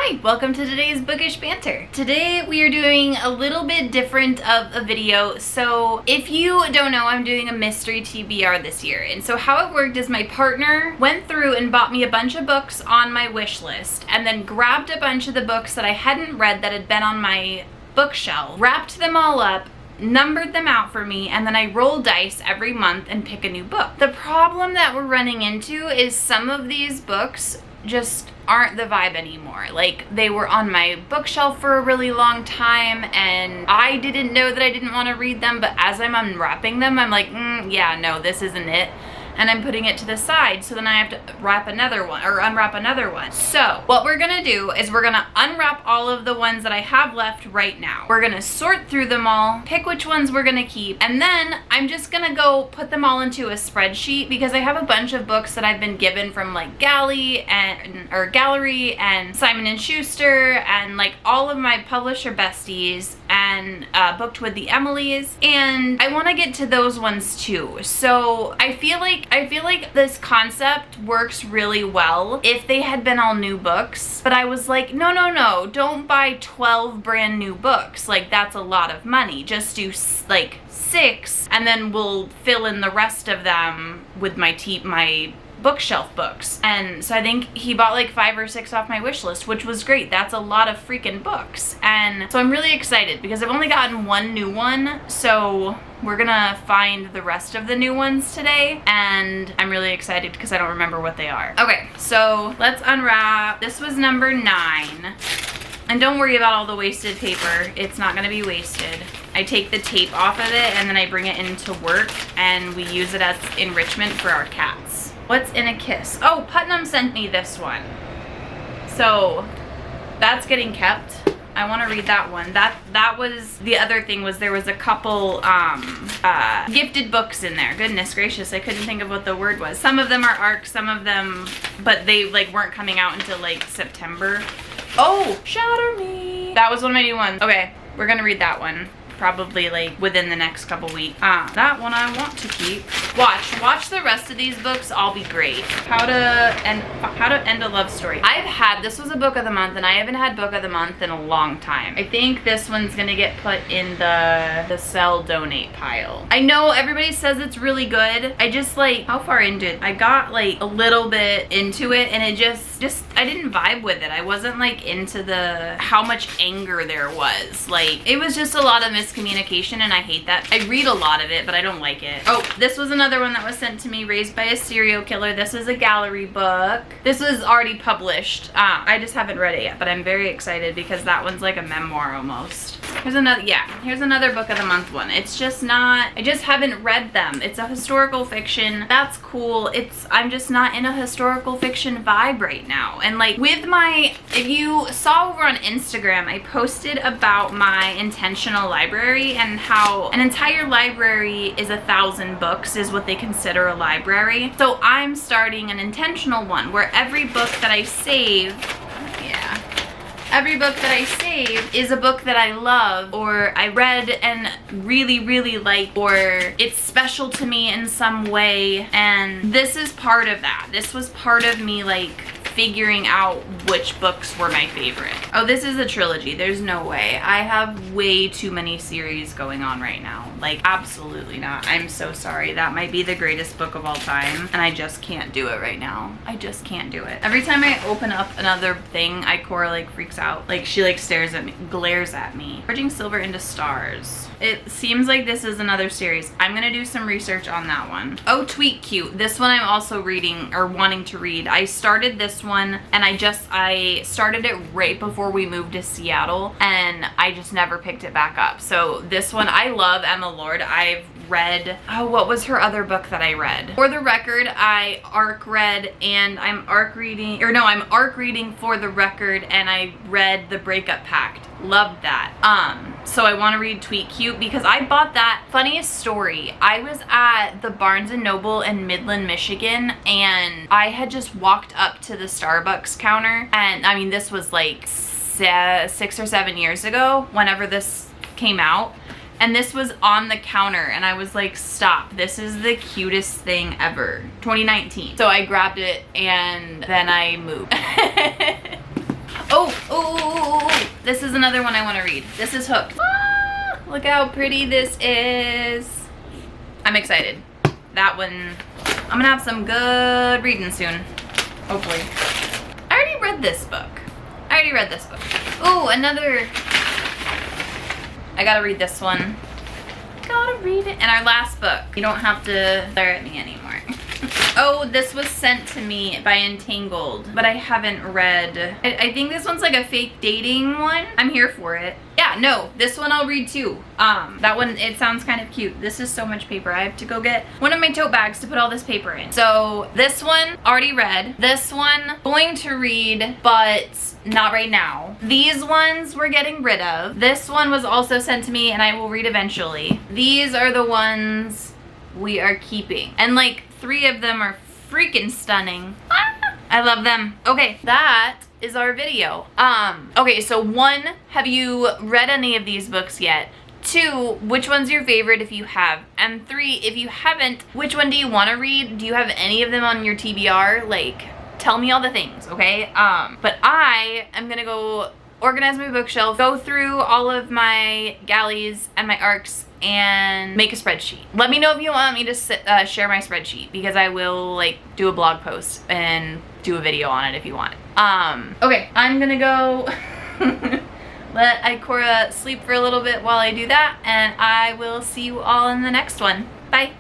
Hi, welcome to today's Bookish Banter. Today we are doing a little bit different of a video. So if you don't know, I'm doing a mystery TBR this year. And so how it worked is my partner went through and bought me a bunch of books on my wish list and then grabbed a bunch of the books that I hadn't read that had been on my bookshelf, wrapped them all up, numbered them out for me, and then I roll dice every month and pick a new book. The problem that we're running into is some of these books just aren't the vibe anymore. Like, they were on my bookshelf for a really long time and I didn't know that I didn't want to read them, but as I'm unwrapping them, I'm like, yeah, no, this isn't it. And I'm putting it to the side, so then I have to wrap another one or unwrap another one. So what we're gonna do is we're gonna unwrap all of the ones that I have left right now. We're gonna sort through them all, pick which ones we're gonna keep, and then I'm just gonna go put them all into a spreadsheet because I have a bunch of books that I've been given from like Gallery and Simon and Schuster and like all of my publisher besties and Booked with the Emilys, and I want to get to those ones too. So I feel like this concept works really well if they had been all new books, but I was like, no, don't buy 12 brand new books. Like, that's a lot of money. Just do like 6 and then we'll fill in the rest of them with my bookshelf books. And so I think he bought like 5 or 6 off my wish list, which was great. That's a lot of freaking books. And so I'm really excited because I've only gotten one new one, so we're gonna find the rest of the new ones today, and I'm really excited because I don't remember what they are. Okay, so let's unwrap. This was number 9. And don't worry about all the wasted paper. It's not gonna be wasted. I take the tape off of it and then I bring it into work and we use it as enrichment for our cats. What's in a Kiss? Oh, Putnam sent me this one. So that's getting kept. I want to read that one. That was the other thing, was there was a couple gifted books in there. Goodness gracious, I couldn't think of what the word was. Some of them are ARC, some of them, but they like weren't coming out until like September. Oh, Shatter Me. That was one of my new ones. Okay, we're gonna read that one. Probably like within the next couple weeks. That one I want to keep. Watch the rest of these books. I'll be great. How to end a love story. This was a book of the month, and I haven't had book of the month in a long time. I think this one's gonna get put in the sell donate pile. I know everybody says it's really good. I just like, how far into it? I got like a little bit into it and it just I didn't vibe with it. I wasn't like into how much anger there was. Like, it was just a lot of miscommunication and I hate that. I read a lot of it, but I don't like it. Oh, this was another one that was sent to me, Raised by a Serial Killer. This is a Gallery book. This was already published. I just haven't read it yet, but I'm very excited because that one's like a memoir almost. Here's another book of the month one. It's just not, I just haven't read them. It's a historical fiction. That's cool. I'm just not in a historical fiction vibe right now. And like with if you saw over on Instagram, I posted about my intentional library and how an entire library is 1,000 books is what they consider a library. So I'm starting an intentional one where every book that I save, every book that I save is a book that I love or I read and really, really like, or it's special to me in some way. And this is part of that. This was part of me like figuring out which books were my favorite. Oh, this is a trilogy. There's no way. I have way too many series going on right now. Like, absolutely not. I'm so sorry. That might be the greatest book of all time, and I just can't do it right now. I just can't do it. Every time I open up another thing, Cora like freaks out. Like, she like stares at me, glares at me. Merging Silver into Stars. It seems like this is another series. I'm gonna do some research on that one. Oh, Tweet Cute. This one I'm also reading or wanting to read. I started this one and I started it right before we moved to Seattle and I just never picked it back up. So this one, I love Emma Lord. I've read, what was her other book that I read? For the Record, I ARC read and I'm ARC reading For the Record, and I read The Breakup Pact. Loved that. So I want to read Tweet Cute because I bought that. Funniest story, I was at the Barnes & Noble in Midland, Michigan, and I had just walked up to the Starbucks counter, and I mean, this was like 6 or 7 years ago, whenever this came out. And this was on the counter and I was like, stop, this is the cutest thing ever. 2019. So I grabbed it and then I moved. Oh, this is another one I want to read. This is Hooked. Ah, look how pretty this is. I'm excited. That one, I'm gonna have some good reading soon, hopefully. I already read this book. Oh, another. I gotta read this one. Gotta read it. And our last book. You don't have to stare at me anymore. Oh, this was sent to me by Entangled, but I haven't read. I think this one's like a fake dating one. I'm here for it. Yeah, no, this one I'll read too. That one, it sounds kind of cute. This is so much paper. I have to go get one of my tote bags to put all this paper in. So this one, already read. This one, going to read, but not right now. These ones we're getting rid of. This one was also sent to me and I will read eventually. These are the ones we are keeping. And like 3 of them are freaking stunning. Ah, I love them. Okay, that is our video. Okay, so 1, have you read any of these books yet? 2, which one's your favorite if you have? And 3, if you haven't, which one do you want to read? Do you have any of them on your TBR? Like, tell me all the things, okay? But I am gonna go organize my bookshelf, go through all of my galleys and my arcs, and make a spreadsheet. Let me know if you want me to share my spreadsheet, because I will like do a blog post and do a video on it if you want. Okay, I'm gonna go let Ikora sleep for a little bit while I do that, and I will see you all in the next one. Bye.